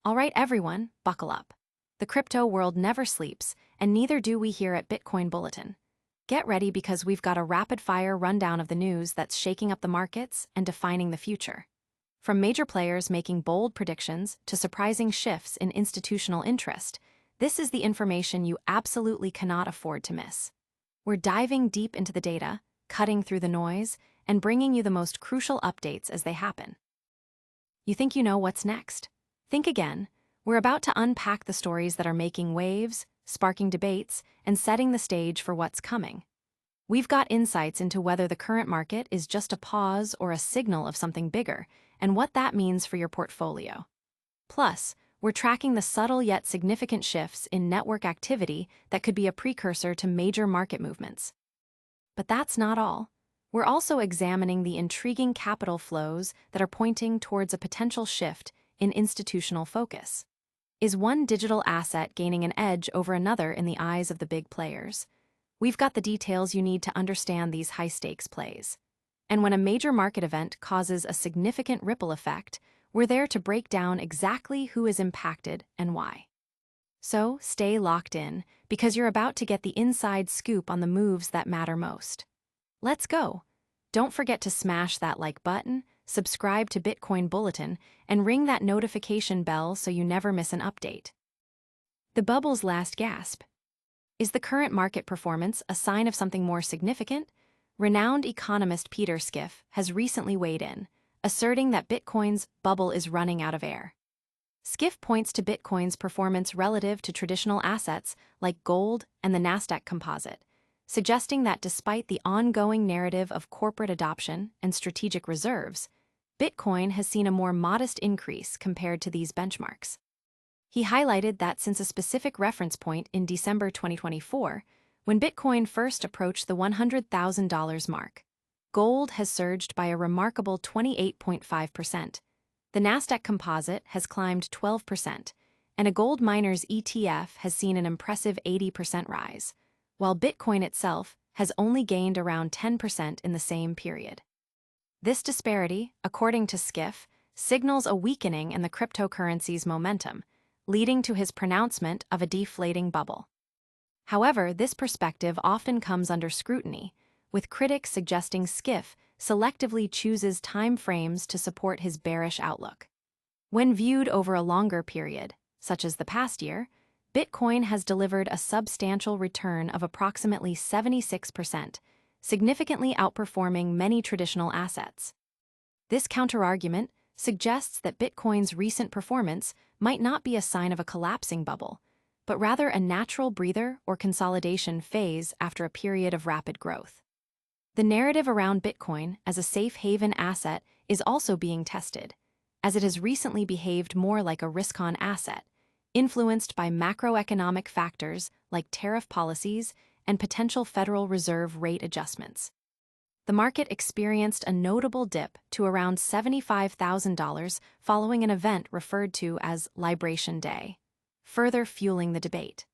All right, everyone, buckle up. The crypto world never sleeps, and neither do we here at Bitcoin Bulletin. Get ready because we've got a rapid-fire rundown of the news that's shaking up the markets and defining the future. From major players making bold predictions to surprising shifts in institutional interest, this is the information you absolutely cannot afford to miss. We're diving deep into the data, cutting through the noise, and bringing you the most crucial updates as they happen. You think you know what's next? Think again. We're about to unpack the stories that are making waves, sparking debates, and setting the stage for what's coming. We've got insights into whether the current market is just a pause or a signal of something bigger, and what that means for your portfolio. Plus, we're tracking the subtle yet significant shifts in network activity that could be a precursor to major market movements. But that's not all. We're also examining the intriguing capital flows that are pointing towards a potential shift in institutional focus. Is one digital asset gaining an edge over another in the eyes of the big players? We've got the details you need to understand these high-stakes plays. And when a major market event causes a significant ripple effect, we're there to break down exactly who is impacted and why. So stay locked in, because you're about to get the inside scoop on the moves that matter most. Let's go! Don't forget to smash that like button, subscribe to Bitcoin Bulletin, and ring that notification bell so you never miss an update. The bubble's last gasp. Is the current market performance a sign of something more significant? Renowned economist Peter Schiff has recently weighed in, asserting that Bitcoin's bubble is running out of air. Schiff points to Bitcoin's performance relative to traditional assets like gold and the Nasdaq Composite, suggesting that despite the ongoing narrative of corporate adoption and strategic reserves, Bitcoin has seen a more modest increase compared to these benchmarks. He highlighted that since a specific reference point in December 2024, when Bitcoin first approached the $100,000 mark, gold has surged by a remarkable 28.5%, the Nasdaq Composite has climbed 12%, and a gold miner's ETF has seen an impressive 80% rise, while Bitcoin itself has only gained around 10% in the same period. This disparity, according to Schiff, signals a weakening in the cryptocurrency's momentum, leading to his pronouncement of a deflating bubble. However, this perspective often comes under scrutiny, with critics suggesting Schiff selectively chooses time frames to support his bearish outlook. When viewed over a longer period, such as the past year, Bitcoin has delivered a substantial return of approximately 76%, significantly outperforming many traditional assets. This counterargument suggests that Bitcoin's recent performance might not be a sign of a collapsing bubble, but rather a natural breather or consolidation phase after a period of rapid growth. The narrative around Bitcoin as a safe haven asset is also being tested, as it has recently behaved more like a risk-on asset, influenced by macroeconomic factors like tariff policies and potential Federal Reserve rate adjustments. The market experienced a notable dip to around $75,000 following an event referred to as Liberation Day, further fueling the debate.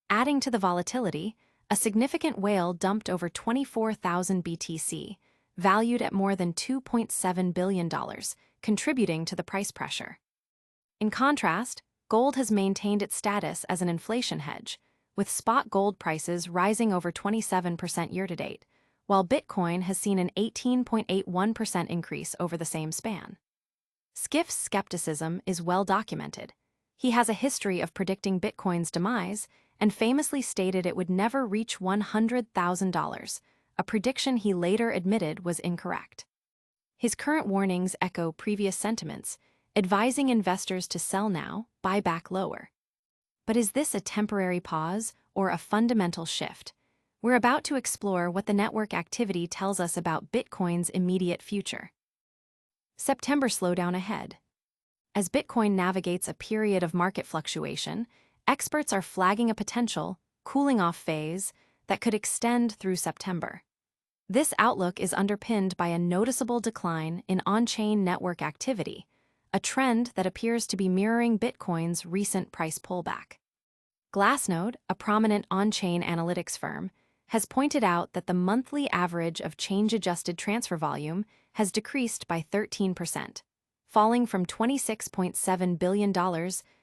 Adding to the volatility, a significant whale dumped over 24,000 BTC, valued at more than $2.7 billion, contributing to the price pressure. In contrast, gold has maintained its status as an inflation hedge, with spot gold prices rising over 27% year-to-date, while Bitcoin has seen an 18.81% increase over the same span. Schiff's skepticism is well documented. He has a history of predicting Bitcoin's demise and famously stated it would never reach $100,000, a prediction he later admitted was incorrect. His current warnings echo previous sentiments, advising investors to sell now, buy back lower. But is this a temporary pause or a fundamental shift? We're about to explore what the network activity tells us about Bitcoin's immediate future. September slowdown ahead. As Bitcoin navigates a period of market fluctuation, experts are flagging a potential cooling-off phase that could extend through September. This outlook is underpinned by a noticeable decline in on-chain network activity, a trend that appears to be mirroring Bitcoin's recent price pullback. Glassnode, a prominent on-chain analytics firm, has pointed out that the monthly average of change-adjusted transfer volume has decreased by 13%, falling from $26.7 billion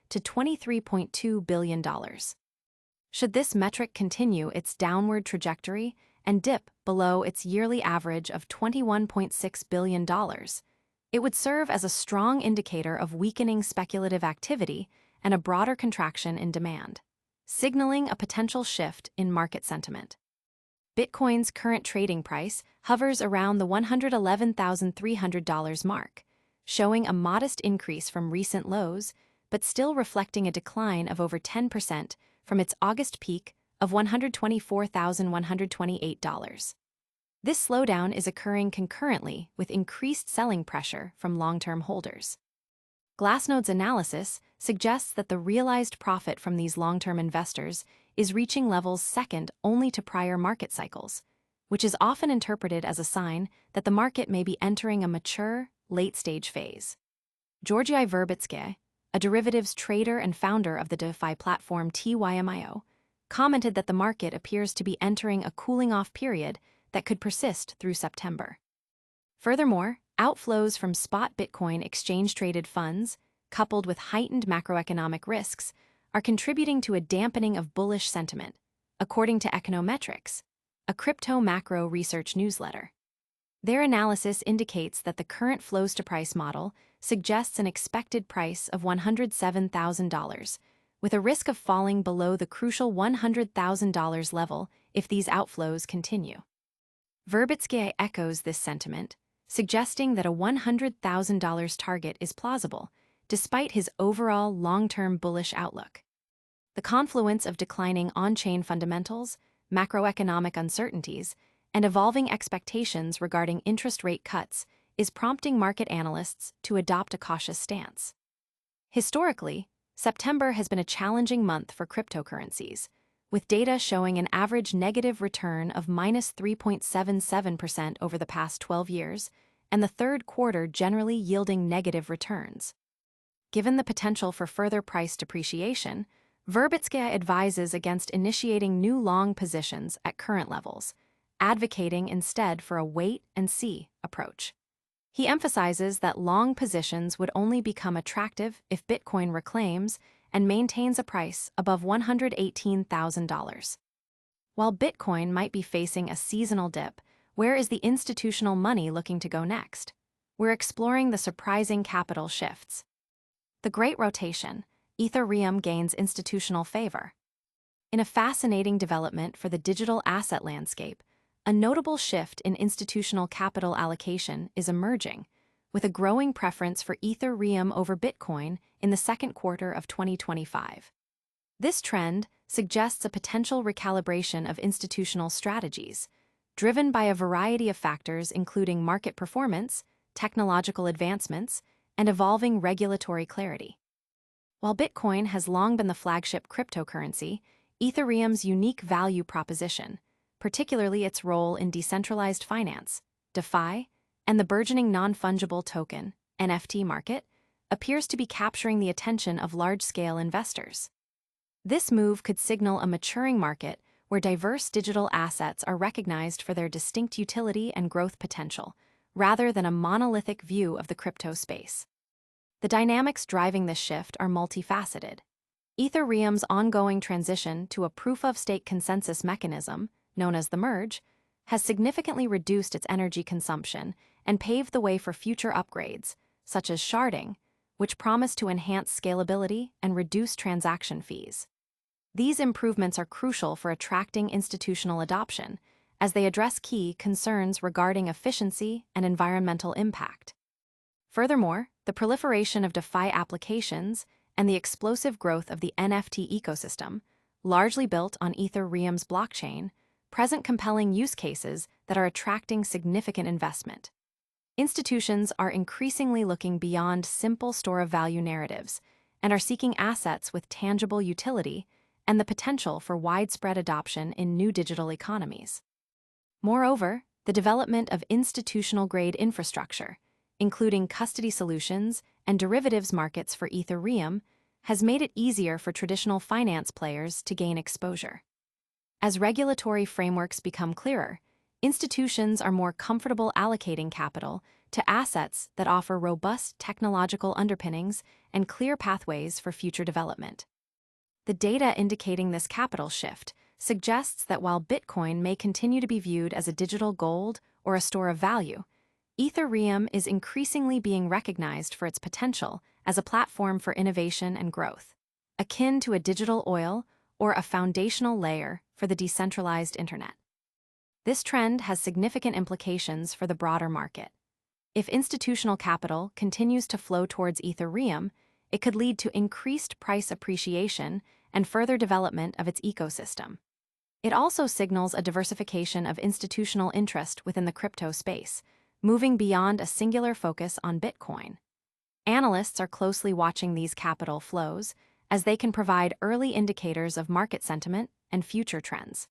to $23.2 billion. Should this metric continue its downward trajectory and dip below its yearly average of $21.6 billion, it would serve as a strong indicator of weakening speculative activity and a broader contraction in demand, signaling a potential shift in market sentiment. Bitcoin's current trading price hovers around the $111,300 mark, showing a modest increase from recent lows, but still reflecting a decline of over 10% from its August peak of $124,128. This slowdown is occurring concurrently with increased selling pressure from long-term holders. Glassnode's analysis suggests that the realized profit from these long-term investors is reaching levels second only to prior market cycles, which is often interpreted as a sign that the market may be entering a mature, late-stage phase. Georgiy Verbitsky, a derivatives trader and founder of the DeFi platform TYMIO, commented that the market appears to be entering a cooling-off period that could persist through September. Furthermore, outflows from spot Bitcoin exchange-traded funds, coupled with heightened macroeconomic risks, are contributing to a dampening of bullish sentiment, according to Econometrics, a crypto macro research newsletter. Their analysis indicates that the current flows-to-price model suggests an expected price of $107,000, with a risk of falling below the crucial $100,000 level if these outflows continue. Verbitsky echoes this sentiment, suggesting that a $100,000 target is plausible, despite his overall long-term bullish outlook. The confluence of declining on-chain fundamentals, macroeconomic uncertainties, and evolving expectations regarding interest rate cuts is prompting market analysts to adopt a cautious stance. Historically, September has been a challenging month for cryptocurrencies, with data showing an average negative return of -3.77% over the past 12 years, and the third quarter generally yielding negative returns. Given the potential for further price depreciation, Verbitsky advises against initiating new long positions at current levels, advocating instead for a wait-and-see approach. He emphasizes that long positions would only become attractive if Bitcoin reclaims and maintains a price above $118,000. While Bitcoin might be facing a seasonal dip, where is the institutional money looking to go next? We're exploring the surprising capital shifts. The Great Rotation, Ethereum gains institutional favor. In a fascinating development for the digital asset landscape, a notable shift in institutional capital allocation is emerging, with a growing preference for Ethereum over Bitcoin in the second quarter of 2025. This trend suggests a potential recalibration of institutional strategies, driven by a variety of factors including market performance, technological advancements, and evolving regulatory clarity. While Bitcoin has long been the flagship cryptocurrency, Ethereum's unique value proposition, particularly its role in decentralized finance, DeFi, and the burgeoning non-fungible token, NFT market, appears to be capturing the attention of large-scale investors. This move could signal a maturing market where diverse digital assets are recognized for their distinct utility and growth potential, rather than a monolithic view of the crypto space. The dynamics driving this shift are multifaceted. Ethereum's ongoing transition to a proof-of-stake consensus mechanism, known as the merge, has significantly reduced its energy consumption and paved the way for future upgrades, such as sharding, which promise to enhance scalability and reduce transaction fees. These improvements are crucial for attracting institutional adoption, as they address key concerns regarding efficiency and environmental impact. Furthermore, the proliferation of DeFi applications and the explosive growth of the NFT ecosystem, largely built on Ethereum's blockchain, present compelling use cases that are attracting significant investment. Institutions are increasingly looking beyond simple store-of-value narratives and are seeking assets with tangible utility and the potential for widespread adoption in new digital economies. Moreover, the development of institutional-grade infrastructure, including custody solutions and derivatives markets for Ethereum, has made it easier for traditional finance players to gain exposure. As regulatory frameworks become clearer, institutions are more comfortable allocating capital to assets that offer robust technological underpinnings and clear pathways for future development. The data indicating this capital shift suggests that while Bitcoin may continue to be viewed as a digital gold or a store of value, Ethereum is increasingly being recognized for its potential as a platform for innovation and growth, akin to a digital oil or a foundational layer for the decentralized internet. This trend has significant implications for the broader market. If institutional capital continues to flow towards Ethereum, it could lead to increased price appreciation and further development of its ecosystem. It also signals a diversification of institutional interest within the crypto space, moving beyond a singular focus on Bitcoin. Analysts are closely watching these capital flows, as they can provide early indicators of market sentiment and future trends.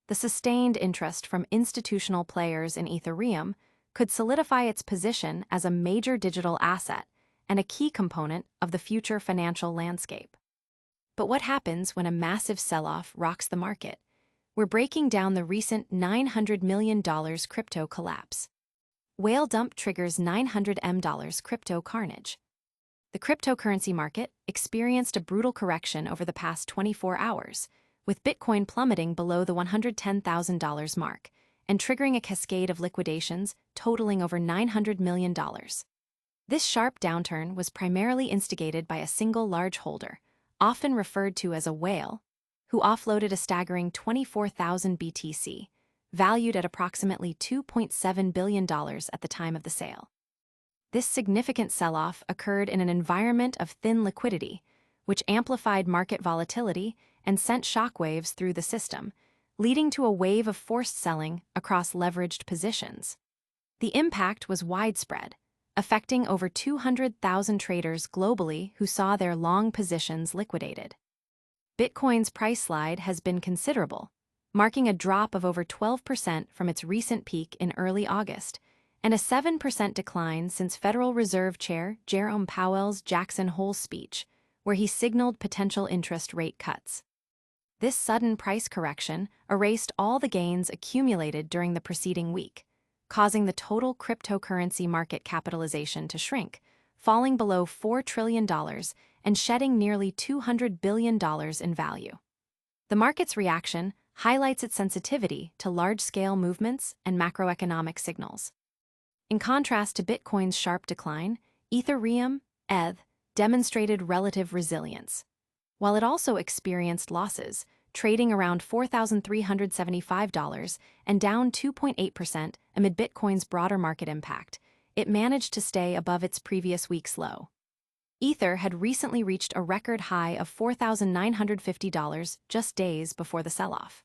The sustained interest from institutional players in Ethereum could solidify its position as a major digital asset and a key component of the future financial landscape. But what happens when a massive sell-off rocks the market? We're breaking down the recent $900 million crypto collapse. Whale dump triggers $900 million crypto carnage. The cryptocurrency market experienced a brutal correction over the past 24 hours, with Bitcoin plummeting below the $110,000 mark and triggering a cascade of liquidations totaling over $900 million. This sharp downturn was primarily instigated by a single large holder, often referred to as a whale, who offloaded a staggering 24,000 BTC, valued at approximately $2.7 billion at the time of the sale. This significant sell-off occurred in an environment of thin liquidity, which amplified market volatility and sent shockwaves through the system, leading to a wave of forced selling across leveraged positions. The impact was widespread, affecting over 200,000 traders globally who saw their long positions liquidated. Bitcoin's price slide has been considerable, marking a drop of over 12% from its recent peak in early August, and a 7% decline since Federal Reserve Chair Jerome Powell's Jackson Hole speech, where he signaled potential interest rate cuts. This sudden price correction erased all the gains accumulated during the preceding week, causing the total cryptocurrency market capitalization to shrink, falling below $4 trillion and shedding nearly $200 billion in value. The market's reaction highlights its sensitivity to large-scale movements and macroeconomic signals. In contrast to Bitcoin's sharp decline, Ethereum, ETH, demonstrated relative resilience. While it also experienced losses, trading around $4,375 and down 2.8% amid Bitcoin's broader market impact, it managed to stay above its previous week's low. Ether had recently reached a record high of $4,950 just days before the sell-off.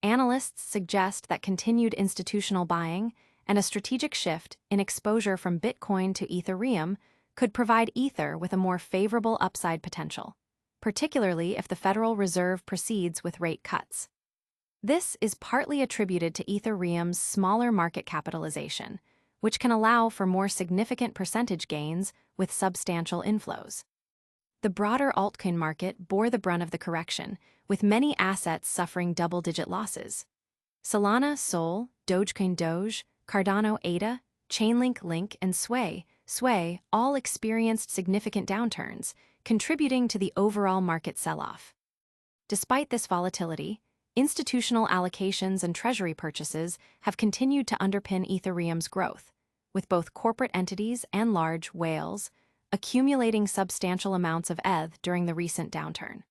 Analysts suggest that continued institutional buying and a strategic shift in exposure from Bitcoin to Ethereum could provide Ether with a more favorable upside potential, particularly if the Federal Reserve proceeds with rate cuts. This is partly attributed to Ethereum's smaller market capitalization, which can allow for more significant percentage gains with substantial inflows. The broader altcoin market bore the brunt of the correction, with many assets suffering double-digit losses. Solana, Sol, Dogecoin Doge, Cardano, ADA, Chainlink, Link, and Sway all experienced significant downturns, contributing to the overall market sell-off. Despite this volatility, institutional allocations and treasury purchases have continued to underpin Ethereum's growth, with both corporate entities and large whales accumulating substantial amounts of ETH during the recent downturn.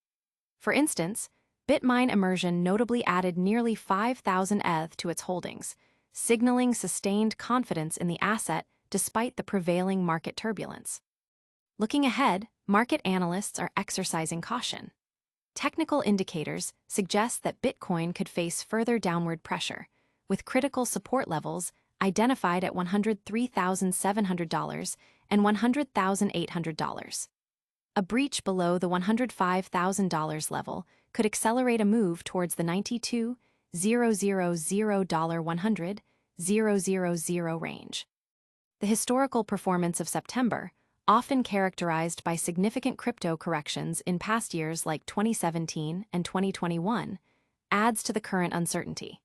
For instance, Bitmine Immersion notably added nearly 5,000 ETH to its holdings, signaling sustained confidence in the asset despite the prevailing market turbulence. Looking ahead, market analysts are exercising caution. Technical indicators suggest that Bitcoin could face further downward pressure, with critical support levels identified at $103,700 and $100,800. A breach below the $105,000 level could accelerate a move towards the $92,000-$100,000 range. The historical performance of September, often characterized by significant crypto corrections in past years like 2017 and 2021, adds to the current uncertainty.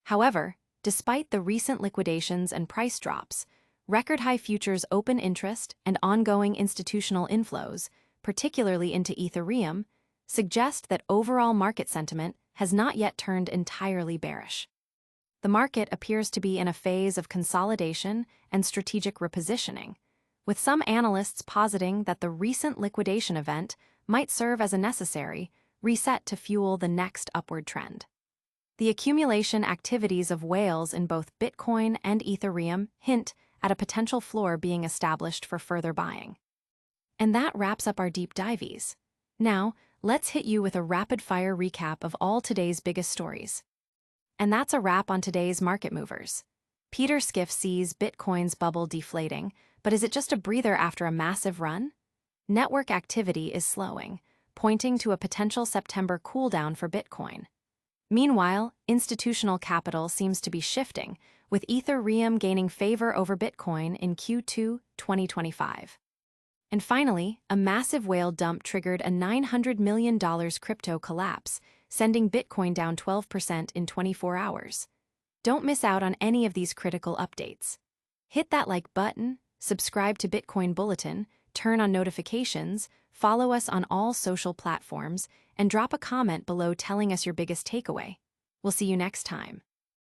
However, despite the recent liquidations and price drops, Record-high futures open interest and ongoing institutional inflows, particularly into Ethereum, suggest that overall market sentiment has not yet turned entirely bearish. The market appears to be in a phase of consolidation and strategic repositioning, with some analysts positing that the recent liquidation event might serve as a necessary reset to fuel the next upward trend. The accumulation activities of whales in both Bitcoin and Ethereum hint at a potential floor being established for further buying. And that wraps up our deep dives. Now, let's hit you with a rapid-fire recap of all today's biggest stories. And that's a wrap on today's market movers. Schiff sees Bitcoin's bubble deflating, but is it just a breather after a massive run? Network activity is slowing, pointing to a potential September cooldown for Bitcoin. Meanwhile, institutional capital seems to be shifting, with Ethereum gaining favor over Bitcoin in Q2 2025. And finally, a massive whale dump triggered a $900 million crypto collapse, sending Bitcoin down 12% in 24 hours. Don't miss out on any of these critical updates. Hit that like button, subscribe to Bitcoin Bulletin, turn on notifications, follow us on all social platforms, and drop a comment below telling us your biggest takeaway. We'll see you next time.